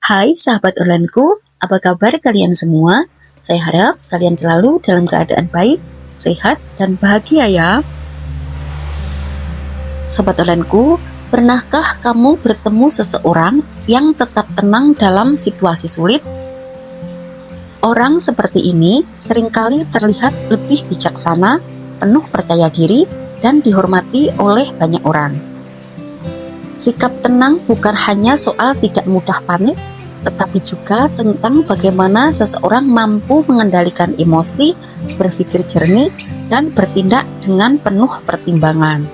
Hai sahabat onlineku, apa kabar kalian semua? Saya harap kalian selalu dalam keadaan baik, sehat, dan bahagia ya. Sobat onlineku, pernahkah kamu bertemu seseorang yang tetap tenang dalam situasi sulit? Orang seperti ini seringkali terlihat lebih bijaksana, penuh percaya diri, dan dihormati oleh banyak orang. Sikap tenang bukan hanya soal tidak mudah panik, tetapi juga tentang bagaimana seseorang mampu mengendalikan emosi, berpikir jernih, dan bertindak dengan penuh pertimbangan.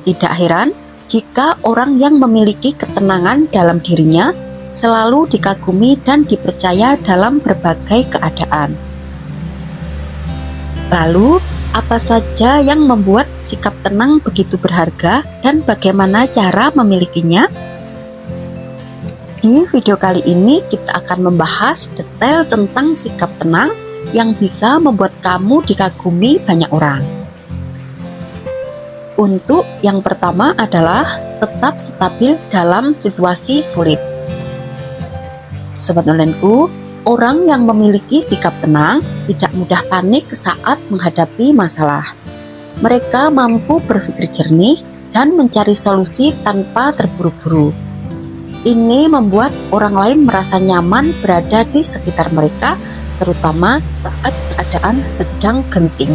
Tidak heran jika orang yang memiliki ketenangan dalam dirinya selalu dikagumi dan dipercaya dalam berbagai keadaan. Lalu, apa saja yang membuat sikap tenang begitu berharga dan bagaimana cara memilikinya? Di video kali ini kita akan membahas detail tentang sikap tenang yang bisa membuat kamu dikagumi banyak orang. Untuk yang pertama adalah tetap stabil dalam situasi sulit. Sobat onlineku, orang yang memiliki sikap tenang tidak mudah panik saat menghadapi masalah. Mereka mampu berpikir jernih dan mencari solusi tanpa terburu-buru. Ini membuat orang lain merasa nyaman berada di sekitar mereka, terutama saat keadaan sedang genting.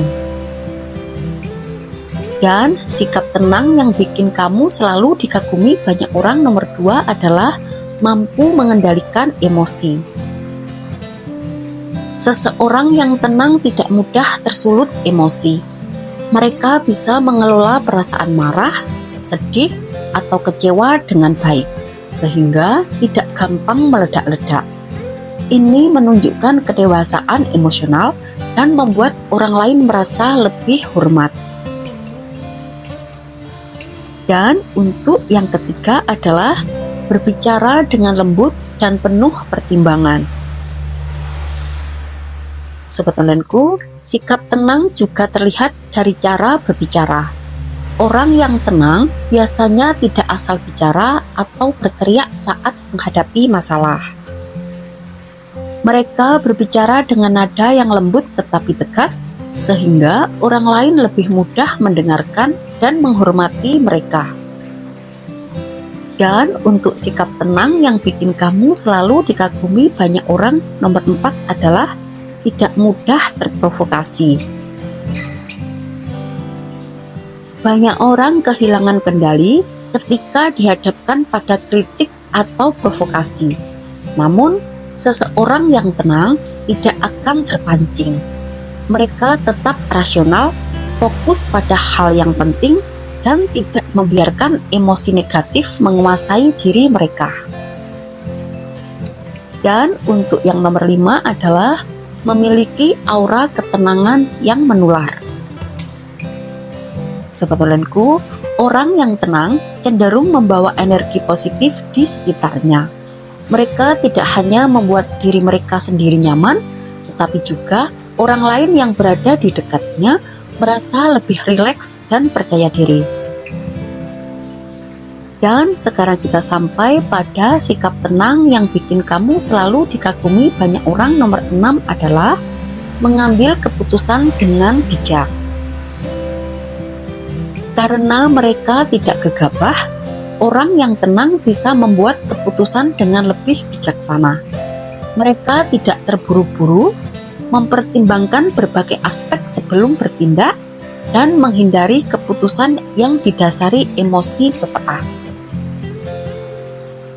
Dan sikap tenang yang bikin kamu selalu dikagumi banyak orang nomor 2 adalah mampu mengendalikan emosi. Seseorang yang tenang tidak mudah tersulut emosi. Mereka bisa mengelola perasaan marah, sedih, atau kecewa dengan baik, sehingga tidak gampang meledak-ledak. Ini menunjukkan kedewasaan emosional dan membuat orang lain merasa lebih hormat. Dan untuk yang ketiga adalah berbicara dengan lembut dan penuh pertimbangan. Sobat onlineku, sikap tenang juga terlihat dari cara berbicara. Orang yang tenang biasanya tidak asal bicara atau berteriak saat menghadapi masalah. Mereka berbicara dengan nada yang lembut tetapi tegas, sehingga orang lain lebih mudah mendengarkan dan menghormati mereka. Dan untuk sikap tenang yang bikin kamu selalu dikagumi banyak orang nomor 4 adalah tidak mudah terprovokasi. Banyak orang kehilangan kendali ketika dihadapkan pada kritik atau provokasi. Namun, seseorang yang tenang tidak akan terpancing. Mereka tetap rasional, fokus pada hal yang penting, dan tidak membiarkan emosi negatif menguasai diri mereka. Dan untuk yang nomor 5 adalah memiliki aura ketenangan yang menular. Sobat onlineku, orang yang tenang cenderung membawa energi positif di sekitarnya. Mereka tidak hanya membuat diri mereka sendiri nyaman, tetapi juga orang lain yang berada di dekatnya merasa lebih rileks dan percaya diri. Dan sekarang kita sampai pada sikap tenang yang bikin kamu selalu dikagumi banyak orang nomor 6 adalah mengambil keputusan dengan bijak. Karena mereka tidak gegabah, orang yang tenang bisa membuat keputusan dengan lebih bijaksana. Mereka tidak terburu-buru, mempertimbangkan berbagai aspek sebelum bertindak, dan menghindari keputusan yang didasari emosi sesaat.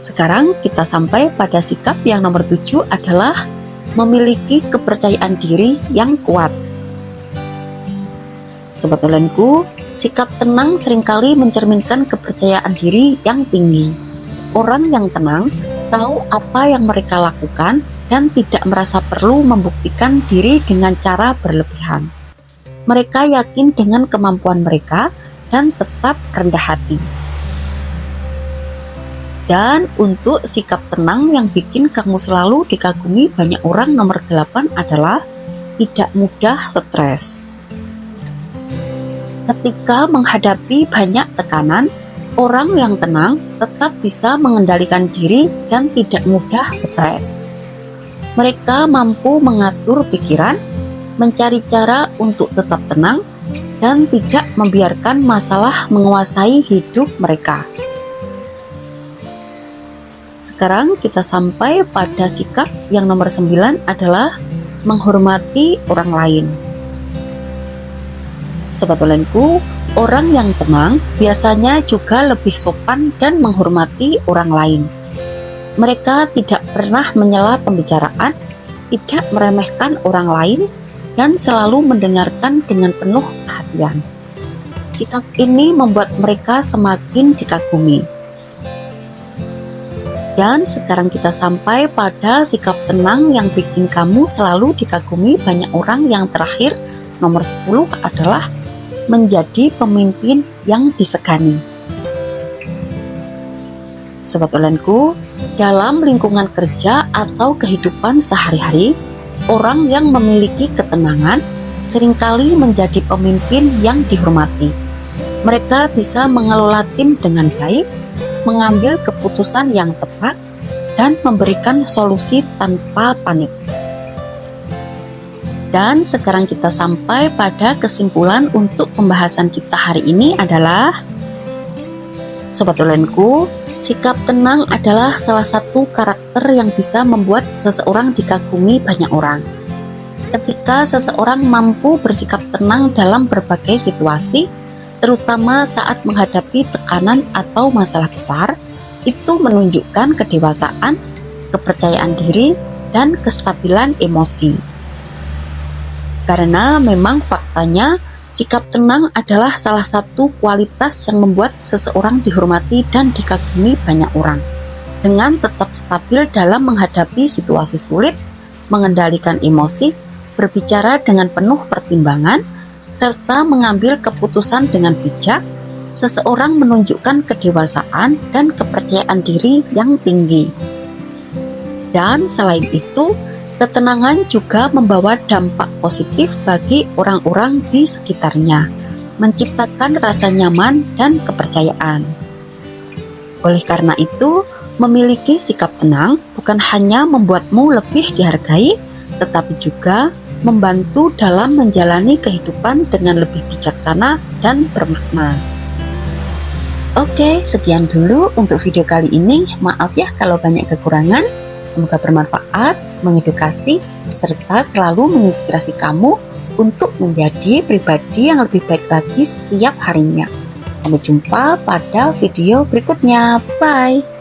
Sekarang kita sampai pada sikap yang nomor 7 adalah memiliki kepercayaan diri yang kuat. Sobat onlineku, sikap tenang seringkali mencerminkan kepercayaan diri yang tinggi. Orang yang tenang tahu apa yang mereka lakukan dan tidak merasa perlu membuktikan diri dengan cara berlebihan. Mereka yakin dengan kemampuan mereka dan tetap rendah hati. Dan untuk sikap tenang yang bikin kamu selalu dikagumi banyak orang nomor 8 adalah tidak mudah stres. Ketika menghadapi banyak tekanan, Orang yang tenang tetap bisa mengendalikan diri dan tidak mudah stres. Mereka mampu mengatur pikiran, mencari cara untuk tetap tenang, dan tidak membiarkan masalah menguasai hidup mereka. Sekarang kita sampai pada sikap yang nomor 9 adalah menghormati orang lain. Sobat Ulenku, orang yang tenang biasanya juga lebih sopan dan menghormati orang lain. Mereka tidak pernah menyela pembicaraan, tidak meremehkan orang lain, dan selalu mendengarkan dengan penuh perhatian. Sikap ini membuat mereka semakin dikagumi. Dan sekarang kita sampai pada sikap tenang yang bikin kamu selalu dikagumi banyak orang yang terakhir, nomor 10 adalah menjadi pemimpin yang disegani. Sobat Ulenku, dalam lingkungan kerja atau kehidupan sehari-hari, orang yang memiliki ketenangan seringkali menjadi pemimpin yang dihormati. Mereka bisa mengelola tim dengan baik, mengambil keputusan yang tepat, dan memberikan solusi tanpa panik. Dan sekarang kita sampai pada kesimpulan untuk pembahasan kita hari ini adalah, Sobat Ulenku, sikap tenang adalah salah satu karakter yang bisa membuat seseorang dikagumi banyak orang. Ketika seseorang mampu bersikap tenang dalam berbagai situasi, terutama saat menghadapi tekanan atau masalah besar, itu menunjukkan kedewasaan, kepercayaan diri, dan kestabilan emosi. Karena memang faktanya, sikap tenang adalah salah satu kualitas yang membuat seseorang dihormati dan dikagumi banyak orang. Dengan tetap stabil dalam menghadapi situasi sulit, mengendalikan emosi, berbicara dengan penuh pertimbangan, serta mengambil keputusan dengan bijak, seseorang menunjukkan kedewasaan dan kepercayaan diri yang tinggi. Dan selain itu, ketenangan juga membawa dampak positif bagi orang-orang di sekitarnya, menciptakan rasa nyaman dan kepercayaan. Oleh karena itu, memiliki sikap tenang bukan hanya membuatmu lebih dihargai, tetapi juga membantu dalam menjalani kehidupan dengan lebih bijaksana dan bermakna. Oke, sekian dulu untuk video kali ini. Maaf ya kalau banyak kekurangan. Semoga bermanfaat, mengedukasi, serta selalu menginspirasi kamu untuk menjadi pribadi yang lebih baik lagi setiap harinya. Sampai jumpa pada video berikutnya. Bye!